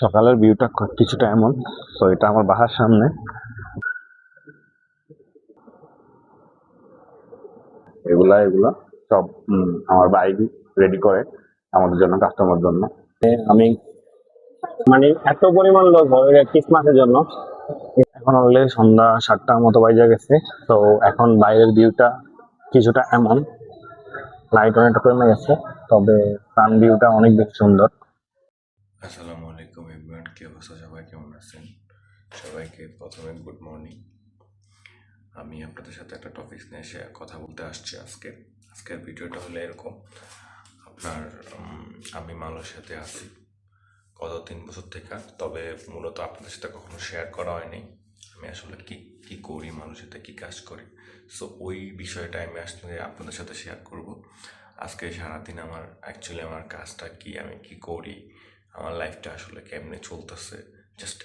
সকালের ভিউটা কিছুটা এমন। তো এটা আমার বাসার সামনে। এগুলা সব আমার ভাই রেডি করে আমাদের জন্য, কাস্টমার জন্য। আমি মানে এত পরিমাণ লোক হয় ক্রিসমাসের জন্য। এখন হলে সন্ধ্যা 7টার মতো বাজে গেছে। তো এখন বাইরের ভিউটা কিছুটা এমন, লাইট অনেকটা কমে গেছে, তবে সান ভিউটা অনেক বেশি সুন্দর। আসসালামু আলাইকুম এভরিওয়ান, কি অবস্থা? সবাই কেমন আছেন? সবাইকে প্রথমে গুড মর্নিং। আমি আপনাদের সাথে একটা টপিক নিয়ে কথা বলতে আসছি আজকের ভিডিওটা হলো এরকম। আমি মালয়েশিয়াতে আছি গত 3 বছর থেকে, তবে মূলত আপনাদের সাথে কখনো শেয়ার করা হয়নি আমি আসলে কি করি, মালয়েশিয়াতে কি কাজ করি। সো ওই বিষয়টা আমি আসলে আপনাদের সাথে শেয়ার করব। আজকে সারাদিন আমার কাজটা কি, আমি কি করি, আমার লাইফটা আসলে কেমনে চলতেছে, জাস্ট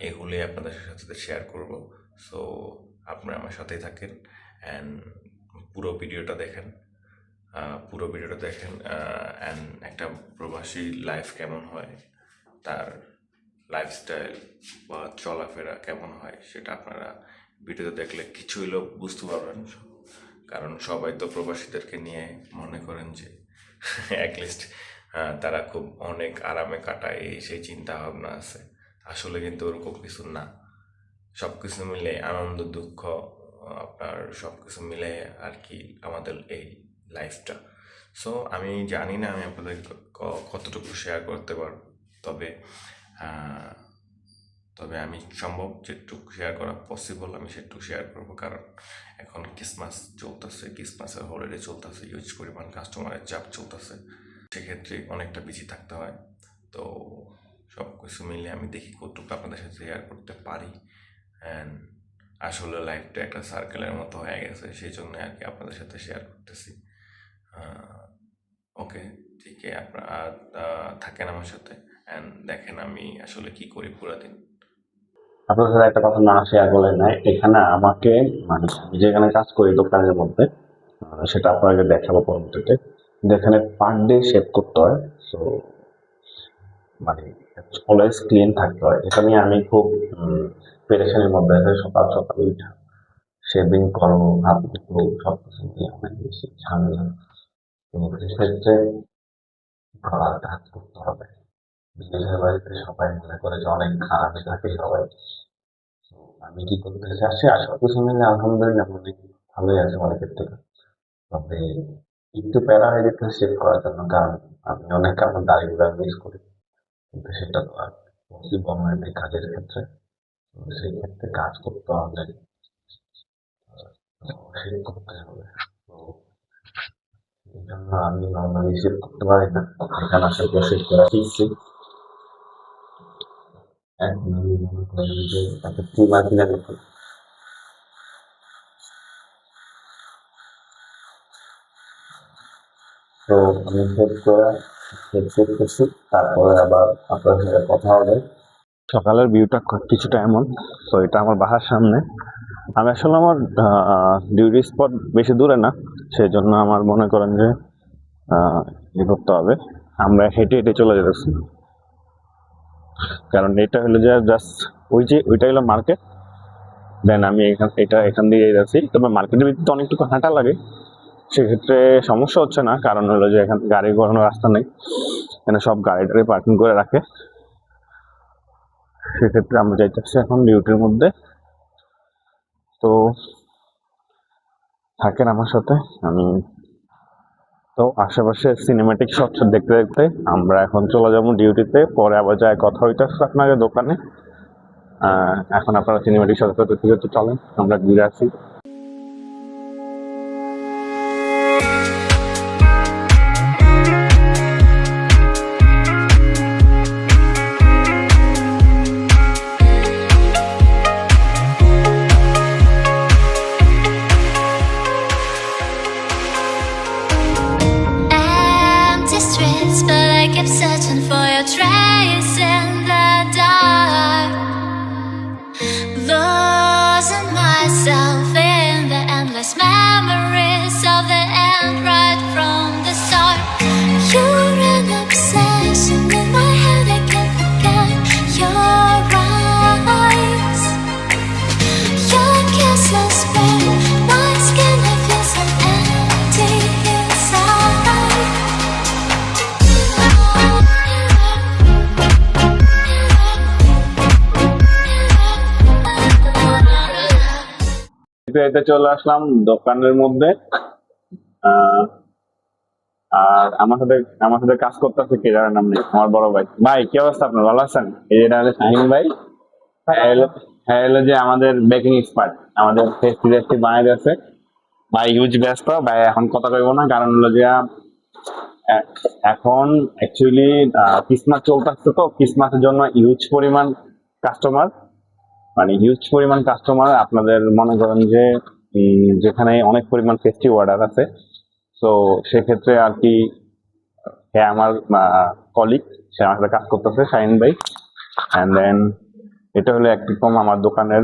এগুলোই আপনাদের সাথে শেয়ার করব। সো আপনারা আমার সাথেই থাকেন অ্যান্ড পুরো ভিডিওটা দেখেন অ্যান্ড একটা প্রবাসী লাইফ কেমন হয়, তার লাইফস্টাইল বা চলাফেরা কেমন হয়, সেটা আপনারা ভিডিওতে দেখলে কিছু হলেও বুঝতে পারবেন। কারণ সবাই তো প্রবাসীদেরকে নিয়ে মনে করেন যে অ্যাটলিস্ট তারা খুব অনেক আরামে কাটায়, সেই চিন্তা ভাবনা আছে। আসলে কিন্তু ওরকম কিছু না। সব কিছু মিলে আনন্দ দুঃখ, আপনার সব কিছু মিলে আর কি আমাদের এই লাইফটা। সো আমি জানি না আমি আপনাদের কতটুকু শেয়ার করতে পারবো, তবে আমি সম্ভব যেটুকু শেয়ার করা পসিবল আমি সেটুকু শেয়ার করবো। কারণ এখন ক্রিসমাস চলতেছে, ক্রিসমাসের হলিডে চলতেছে, হিউজ পরিমাণ কাস্টমারের চাপ চলতেছে, সেক্ষেত্রে অনেকটা বিজি থাকতে হয়। তো সব কিছু মিলে আমি দেখি কতটুকু আপনাদের সাথে শেয়ার করতে পারি। অ্যান্ড আসলে লাইফটা একটা সার্কেলের মতো হয়ে গেছে, সেই জন্য আর কি আপনাদের সাথে শেয়ার করতেছি। ওকে, ঠিক আছে, আপনারা থাকেন আমার সাথে অ্যান্ড দেখেন আমি আসলে কি করি পুরো দিন। আপনার সাথে একটা কথা না শেয়ার করলে নাই, এখানে আমাকে মানে আমি যেখানে কাজ করি দোকানের মধ্যে, সেটা আপনাকে দেখাবো পরবর্তীতে। কিন্তু এখানে পার ডে শেভ করতে হয়। সো মানে অলওয়েজ ক্লিন থাকতে হয়। এটা নিয়ে আমি খুব পেরেশানির মধ্যে আছি। সকাল সকাল উঠা, শেভিং করো, হাত ধো, সব কিছু নিয়ে অনেক বেশি ঝামেলা। তো সেক্ষেত্রে খাবার কাজ করতে হবে। বিদেশের বাড়িতে সবাই মনে করে যে অনেক খারাপ থাকে সবাই। তো আমি কি করতে চাচ্ছি, আর সবকিছু মিলে আলহামদুলিল্লাহ অনেক ভালোই আছে অনেকের থেকে। তবে একটু প্যারা হয়ে যেতে শেভ করার জন্য, কারণ আমি অনেক আমার দাড়িগুলো মিস করি, কিন্তু সেটা তো আর পসিবল নয় এই কাজের ক্ষেত্রে। তো সেই ক্ষেত্রে কাজ করতে হলে শেভ করতে হবে। তো এই জন্য আমি নর্মালি শেভ করতে পারি না, এখানে আসার পর শেভ করা শিখছি। এখন আমি মনে করি যে একটা ট্রিমার কিনে নিতে। তো আমি সেভ করতেছি, তারপরে আবার আপনার সাথে কথা হবে। সকালের ভিউটা কিছুটা এমন। তো এটা আমার বাসার সামনে। আমি আসলে আমার ডিউটি স্পট বেশি দূরে না, সেই জন্য আমার মনে করেন যে ইয়ে করতে হবে, আমরা হেঁটে হেঁটে চলে যেতেছি। কারণ এটা হলো যে জাস্ট ওইটা হলো মার্কেট, দেন আমি এখান দিয়ে যাচ্ছি। তবে মার্কেটের ভিতরে অনেকটুকু হাঁটা লাগে, সেক্ষেত্রে সমস্যা হচ্ছে না। কারণ হলো যে এখানে গাড়ি ঘোরানোর রাস্তা নেই, এখানে সব গাড়ি টাড়ি পার্কিং করে রাখে। সেক্ষেত্রে আমরা যাইতেছি এখন ডিউটির মধ্যে। তো থাকেন আমার সাথে। আমি তো আশেপাশে সিনেম্যাটিক শট দেখতে দেখতে আমরা এখন চলে যাবো ডিউটিতে, পরে আবার যায় কথা হইতেছে আপনাদের দোকানে। এখন আপনারা সিনেম্যাটিক শট দেখতে চলেন, আমরা ঘুরে আসি। But I kept searching for your trace in the dark, losing myself in এতে চলে আসলাম দোকানের মধ্যে। আহ, আর আমার সাথে কাজ করতেছে কে জানেন আপনি? আমার বড় ভাই। ভাই কি অবস্থা, আপনার ভালো আছেন? এই যে এটা হলো শাহিন ভাই। হ্যাঁ হলো যে আমাদের বেকিং এক্সপার্ট, আমাদের টেস্টি বানাই দিয়েছে। ভাই ইউজ ব্যস্ত ভাই, এখন কথা কইব না, কারণ হলো যে এ- এখন অ্যাকচুয়ালি ক্রিসমাস চলতেছে, তো ক্রিসমাসের জন্য হিউজ পরিমাণ কাস্টমার আপনাদের মনে করেন যে যেখানে অনেক পরিমাণ ফেস্টিভ অর্ডার আছে। তো সেক্ষেত্রে আর কি, হ্যাঁ আমার কলিগ, সে আমার সাথে কাজ করতেছে, শাহিন ভাই। অ্যান্ড দেন এটা হলো একরকম আমার দোকানে।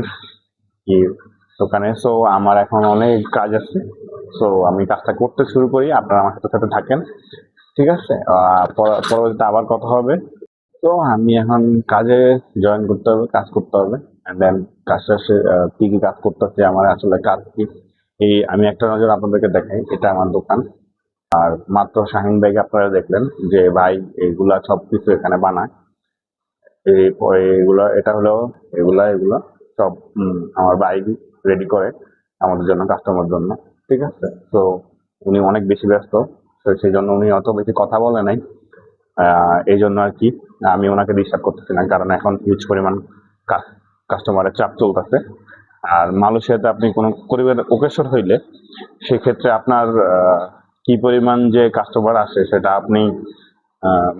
সো আমার এখন অনেক কাজ আছে। সো আমি কাজটা করতে শুরু করি, আপনারা আমার সাথে সাথে থাকেন, ঠিক আছে? পরবর্তীতে আবার কথা হবে। তো আমি এখন কাজে জয়েন করতে হবে, কাজ করতে হবে। অ্যান্ড দেন কাজ শেষে কি কি কাজ করতেছি, আমার আসলে কাজ কি, এই আমি একটা নজর আপনাদেরকে দেখাই। এটা আমার দোকান। আর মাত্র শাহিন ভাইকে আপনারা দেখলেন যে ভাই এইগুলা সবকিছু এখানে বানায়। এটা হলো এগুলা সব আমার ভাই রেডি করে আমাদের জন্য, কাস্টমার জন্য, ঠিক আছে? তো উনি অনেক বেশি ব্যস্ত, তো সেই জন্য উনি অত বেশি কথা বলে নাই। এই জন্য আর কি আমি ওনাকে ডিস্টার্ব করতেছি না, কারণ এখন হিউজ পরিমাণ কাস্টমারের চাপ চলতেছে। আর মালয়েশিয়াতে আপনি কোনো পরিবারের ওকেশন হইলে সেক্ষেত্রে আপনার কি পরিমাণ যে কাস্টমার আসে সেটা আপনি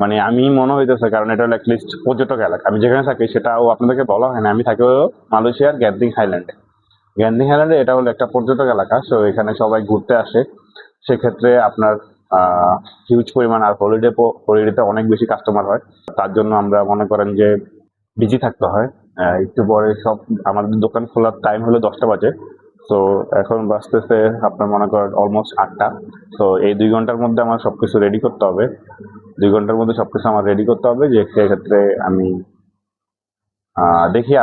মানে আমি মনে হইতেছে, কারণ এটা হলো লিস্ট পর্যটক এলাকা। আমি যেখানে থাকি সেটাও আপনাদেরকে বলা হয় না, আমি থাকি হলো মালয়েশিয়ার গ্যান্দিং হাইল্যান্ডে। এটা হলো একটা পর্যটক এলাকা, সো এখানে সবাই ঘুরতে আসে। সেক্ষেত্রে আপনার হিউজ পরিমাণ, আর হলিডেতে অনেক বেশি কাস্টমার হয়। তার জন্য আমরা মনে করেন যে বিজি থাকতে হয়। একটু পরে আমাদের দোকান খোলার টাইম হলো 10টা বাজে। তো এখন বাজতেছে আপনার মনে করেন অলমোস্ট 8টা। তো এই 2 ঘন্টার মধ্যে আমার সবকিছু রেডি করতে হবে। 2 ঘন্টার মধ্যে সবকিছু আমার রেডি করতে হবে, যে সেক্ষেত্রে আমি দেখি,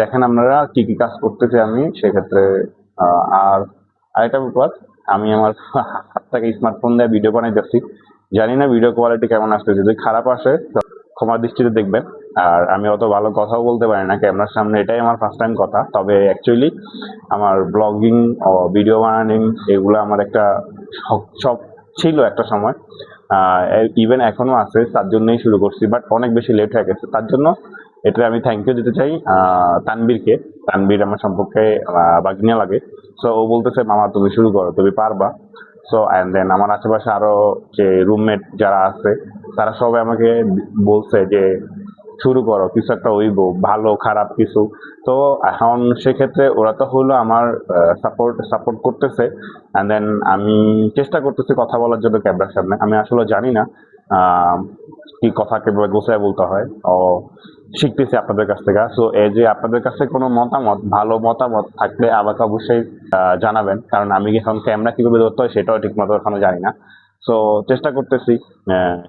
দেখেন আপনারা কি কি কাজ করতেছি আমি সেক্ষেত্রে। আর আরেকটা ব্যাপার, আমি আমার হাত থেকে স্মার্টফোন দিয়ে ভিডিও বানাইতেছি। জানি না ভিডিও কোয়ালিটি কেমন আসছে, যদি খারাপ আসে তো ক্ষমার দৃষ্টিতে দেখবেন। আর আমি অত ভালো কথাও বলতে পারি না ক্যামেরার সামনে, এটাই আমার ফার্স্ট টাইম কথা। তবে অ্যাকচুয়ালি আমার ব্লগিং ও ভিডিও বানানো এগুলো আমার একটা শখ ছিল একটা সময়। ইভেন এখনো আছে, তার জন্যই শুরু করছি, বাট অনেক বেশি লেট হয়ে গেছে। তার জন্য এটা আমি থ্যাংক ইউ দিতে চাই তানবীরকে। তানবীর আমার সম্পর্কে বাগনিয়া লাগে। সো ও বলতেছে মামা তুমি শুরু করো, তুমি পারবা। সো অ্যান্ড দেন আমার আশেপাশে আরো যে রুমমেট যারা আছে তারা সবাই আমাকে বলছে যে শুরু করো, কিছু একটা হইব, ভালো খারাপ কিছু। তো এখন সেক্ষেত্রে ওরা তো হলো আমার সাপোর্ট করতেছে। অ্যান্ড দেন আমি চেষ্টা করতেছি কথা বলার জন্য ক্যামেরার সামনে। আমি আসলে জানি না আহ, কি কথা কিভাবে গোছায় বলতে হয়, ও শিখতেছি আপনাদের কাছ থেকে। সো এই যে আপনাদের কাছে কোনো ভালো মতামত থাকলে আমাকে অবশ্যই জানাবেন, কারণ আমি এখন ক্যামেরা কিভাবে ধরতে হয় সেটাও ঠিক মতো এখনো জানি না। সো চেষ্টা করতেছি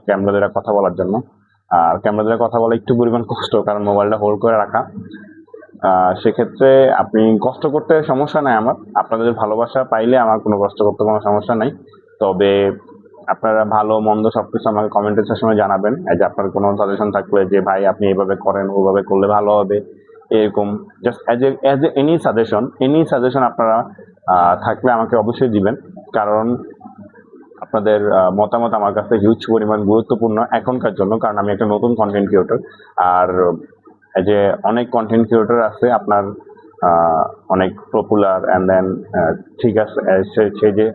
ক্যামেরা দ্বারা কথা বলার জন্য। আর ক্যামেরা দ্বারা কথা বলা একটু পরিমাণ কষ্ট, কারণ মোবাইলটা হোল্ড করে রাখা। সেক্ষেত্রে আপনি কষ্ট করতে সমস্যা নাই আমার, আপনাদের ভালোবাসা পাইলে আমার কোনো কষ্ট করতে কোনো সমস্যা নাই। তবে আপনারা ভালো মন্দ সবকিছু আমাকে কমেন্টের সময় জানাবেন। এই যে আপনার কোনো সাজেশন থাকলে যে ভাই আপনি এইভাবে করেন, ওইভাবে করলে ভালো হবে, এরকম just as a any suggestion আপনারা থাকলে আমাকে অবশ্যই দিবেন। কারণ আপনাদের মতামত আমার কাছে হিউজ পরিমাণ গুরুত্বপূর্ণ এখনকার জন্য, কারণ আমি একটা নতুন কন্টেন্ট ক্রিয়েটর। আর এই যে অনেক কন্টেন্ট ক্রিয়েটর আছে আপনার অনেক পপুলার, অ্যান্ড দেন ঠিক আছে, সেই যে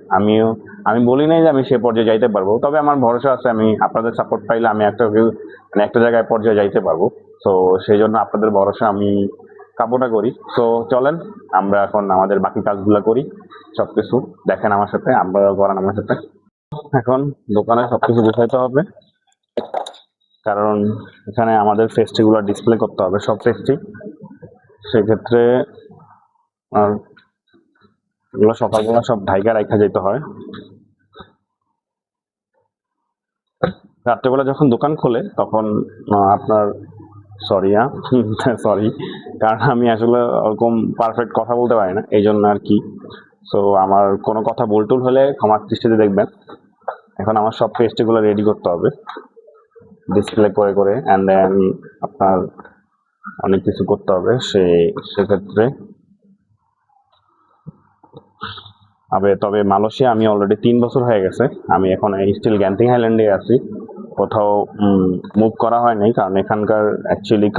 আমি বলি নাই যে আমি সে পর্যায়ে যাইতে পারবো, তবে আমার ভরসা আছে আমি আপনাদের সাপোর্ট পাইলে আমি একটা জায়গায় পর্যায়ে যাইতে পারবো। তো সেই জন্য আপনাদের ভরসা আমি কামনা করি। তো চলেন আমরা এখন আমাদের বাকি কাজগুলো করি, সবকিছু দেখেন আমার সাথে, আপনারাও করেন আমার সাথে। এখন দোকানে সবকিছু গুছাইতে হবে, কারণ এখানে আমাদের ফেস্টিগুলো ডিসপ্লে করতে হবে, সব ফেস্টি। সেক্ষেত্রে আর এগুলো সকালবেলা সব ঢাইকা রাখা যেতে হয়। রাত্রেবেলা যখন দোকান খোলে তখন আপনার সরি সরি, কারণ আমি আসলে ওরকম পারফেক্ট কথা বলতে পারি না, এই জন্য আর কি। সো আমার কোনো কথা ভুল হলে ক্ষমার দৃষ্টিতে দেখবেন। এখন আমার সব ফেস্টিগুলো রেডি করতে হবে ডিসপ্লে করে, অ্যান্ড দেন আপনার অনেক কিছু করতে হবে। সেক্ষেত্রে তবে মালয়েশিয়া আমি অলরেডি 3 বছর হয়ে গেছে। আমি এখন স্টিল গ্যান্টিং আইল্যান্ডে আছি, কোথাও মুভ করা হয় নাই, কারণ এখানকার অ্যাকচুয়ালি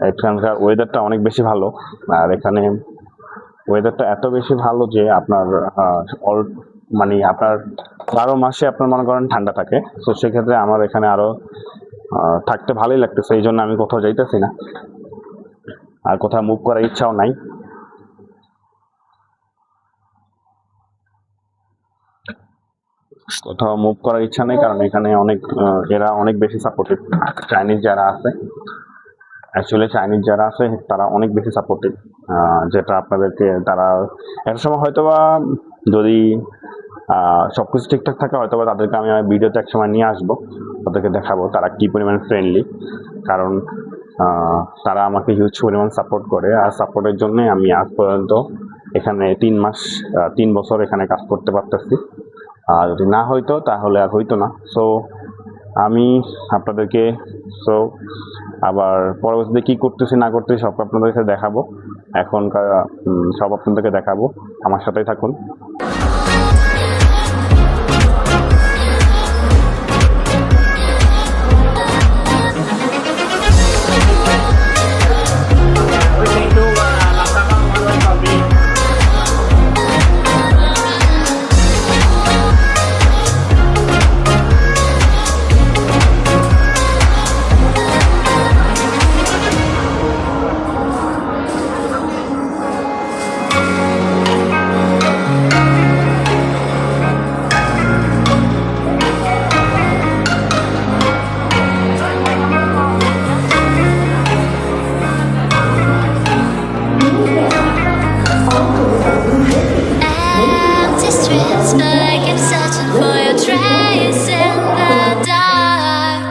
এখানকার ওয়েদারটা অনেক বেশি ভালো। আর এখানে ওয়েদারটা এত বেশি ভালো যে আপনার মানে আপনার 12 মাসে আপনার মনে করেন ঠান্ডা থাকে। তো সেক্ষেত্রে আমার এখানে আরো থাকতে ভালোই লাগতেছে, এই জন্য আমি কোথাও যাইতেছি না, আর কোথাও মুভ করার ইচ্ছাও নাই। কোথাও মুভ করার ইচ্ছা নেই, কারণ এখানে এরা অনেক বেশি সাপোর্টিভ। চাইনিজ যারা আছে তারা অনেক বেশি সাপোর্টিভ, যেটা আপনাদেরকে তারা একটা সময় হয়তোবা যদি সবকিছু ঠিকঠাক থাকে হয়তোবা তাদেরকে আমি ভিডিওতে এক সময় নিয়ে আসবো, ওদেরকে দেখাবো তারা কি পরিমাণ ফ্রেন্ডলি। কারণ তারা আমাকে হিউজ পরিমাণ সাপোর্ট করে, আর সাপোর্টের জন্য আমি আজ পর্যন্ত এখানে 3 বছর এখানে কাজ করতে পারতেছি। আর যদি না হইতো তাহলে আর হইতো না। সো আমি আপনাদেরকে আবার পরবর্তীতে কি করতেছি না করতেছি সব আপনাদেরকে দেখাবো। এখনকার সব আপনাদেরকে দেখাবো, আমার সাথেই থাকুন। Empty streets, but I keep searching for your trace in the dark.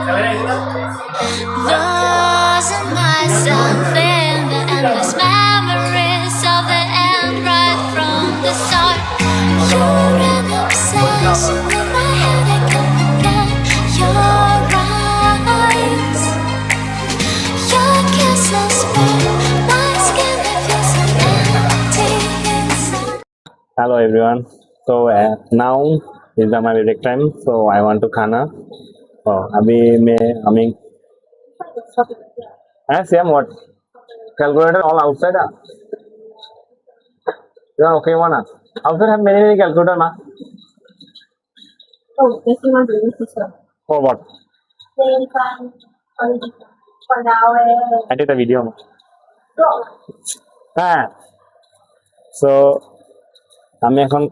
Losing myself in the endless memories of the end right from the start. You're an obsession in my head, I can't forget your eyes. Your kisses burn my skin, I feel so empty inside. Hello everyone. So now is my break time. So I want to खाना. So अभी मैं same what calculator all outside ah. Yeah, okay one ah. Outside have many calculator na. Oh, this is not really system. For what? They can for now. I did a video. So, So আমি এখন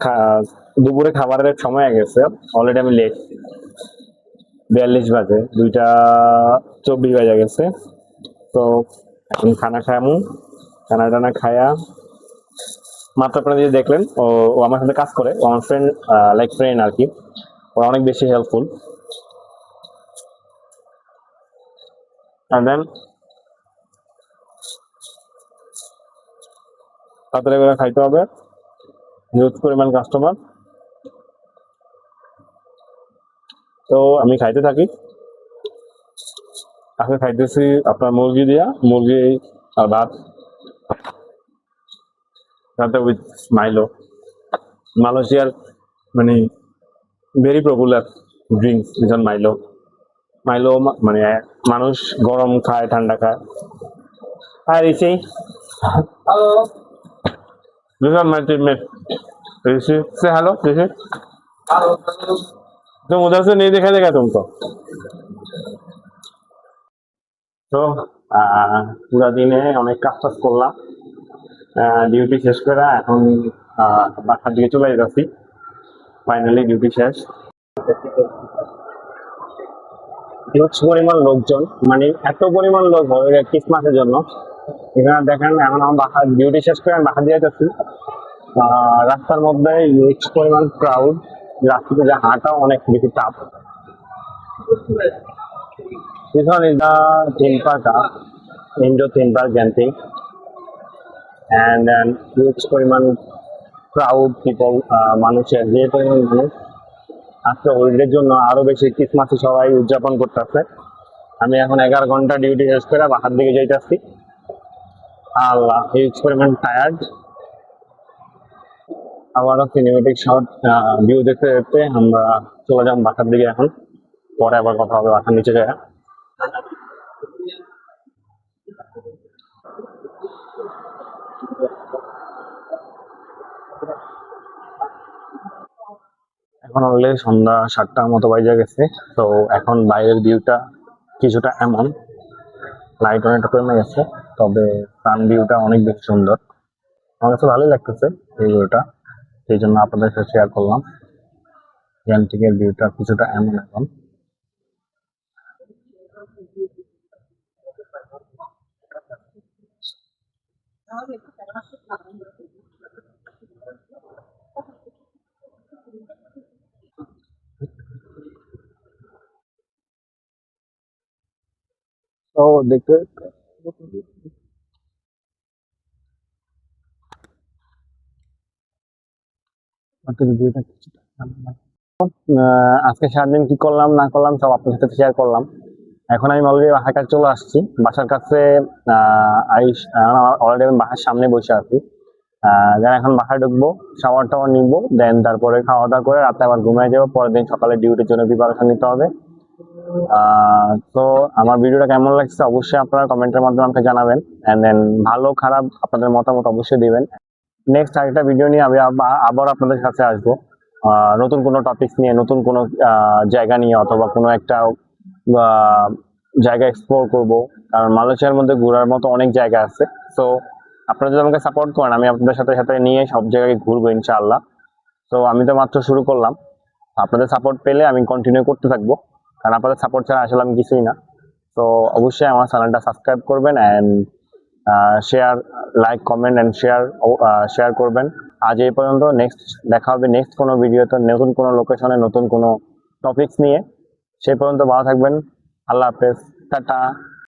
দুপুরে খাবারের সময় হয়ে গেছে, already আমি late, 42 বাজে, 2:24 বাজে গেছে। তো এখন খানা টানা খায়া মাত্র আপনারা যে দেখলেন ও আমার সাথে কাজ করে, ও আমার ফ্রেন্ড আর কি, ওরা অনেক বেশি হেল্পফুল। and then তাড়াতাড়ি করে খাইতে হবে, হিউজ পরিমাণ কাস্টমার। তো আমি খাইতে থাকি, আজকে খাইতেছি আপনার মুরগি আর ভাত, সাথে উইথ মালয়েশিয়ার মানে ভেরি পপুলার ড্রিঙ্কস যেমন মাইলো মানে মানুষ গরম খায় ঠান্ডা খায়। আর ঋষি, this is my teammate Rishi, say hello ऋषि। तुम उधर से नहीं दिखाई देगा तुमको। তো পুরা দিনে অনেক কাজ করলাম, ডিউটি শেষ করে এখন বাসার দিকে চলে যাচ্ছি। ফাইনালি ডিউটি শেষ। হিউজ পরিমাণ লোকজন, মানে এত পরিমাণ লোক হবে ক্রিসমাসের জন্য। এখানে দেখেন এখন আমার বাসার ডিউটি শেষ করে আমি বাসা দিয়ে যাচ্ছি। রাস্তার মধ্যে হিউজ পরিমাণ ক্রাউড, রাস্তাতে যে হাঁটা অনেক বেশি চাপ। This one is the theme park, Indo theme park Genting, and then huge পরিমাণ crowd people, মানুষের যে পরিমাণ মানুষ আজকে হলিডের জন্য আরো বেশি ক্রিসমাসে সবাই উদযাপন করতেছে। আমি এখন 11 ঘন্টা ডিউটি শেষ করে বাসার দিকে যাইতেছি। আল্লাহ, হিউজ পরিমাণ টায়ার্ড। আবারও সিনেমেটিক শট ভিউ দেখতে দেখতে আমরা চলে যাব বাসার দিকে এখন। পরে আবার কথা হবে বাসার নিচে যায়। এখন অলরেডি সন্ধ্যা 7টার মতো বাজে গেছে। তো এখন বাইরের ভিউটা কিছুটা এমন, লাইট অনেকটা কমে গেছে, তবে সান ভিউটা অনেক বেশি সুন্দর। আমার কাছে ভালোই লাগতেছে এই ভিউটা, সেই জন্য আপনাদের সাথে শেয়ার করলাম। এখান থেকে ভিউটা কিছুটা এমন এখন। তো দেখতে ভিউটা কিছুটা আজকে সারাদিন কি করলাম না করলাম সব আপনার সাথে শেয়ার করলাম। এখন আমি অলরেডি বাসার কাছে চলে আসছি। বাসার কাছে অলরেডি আমি বাসার সামনে বসে আছি। দেন এখন বাসায় ঢুকবো, শাওয়ার টাওয়ার নিবো, দেন তারপরে খাওয়া দাওয়া করে রাতে আবার ঘুমিয়ে যাবো। পরের দিন সকালে ডিউটির জন্য প্রিপারেশন নিতে হবে। তো আমার ভিডিওটা কেমন লাগছে অবশ্যই আপনারা কমেন্টের মাধ্যমে আমাকে জানাবেন। অ্যান্ড দেন ভালো খারাপ আপনাদের মতামত অবশ্যই দিবেন। নেক্সট আরেকটা ভিডিও নিয়ে আমি আবার আপনাদের কাছে আসবো, নতুন কোনো টপিকস নিয়ে, নতুন কোনো জায়গা নিয়ে, অথবা কোনো একটা জায়গা এক্সপ্লোর করব। কারণ মালয়েশিয়ার মধ্যে ঘোরার মতো অনেক জায়গা আছে। সো আপনারা যদি আমাকে সাপোর্ট করেন, আমি আপনাদের সাথে সাথে নিয়ে সব জায়গায় ঘুরবো ইনশাআল্লাহ। তো আমি তো মাত্র শুরু করলাম, আপনাদের সাপোর্ট পেলে আমি কন্টিনিউ করতে থাকবো, কারণ আপনাদের সাপোর্ট ছাড়া আসলে আমি কিছুই না। তো অবশ্যই আমার চ্যানেলটা সাবস্ক্রাইব করবেন, and share, like, comment and share করবেন। আজ এই পর্যন্ত। নেক্সট দেখা হবে নেক্সট কোনো ভিডিওতে, নতুন কোনো লোকেশনে, নতুন কোনো টপিকস নিয়ে। সেই পর্যন্ত ভালো থাকবেন। আল্লাহ হাফেজ, টাটা।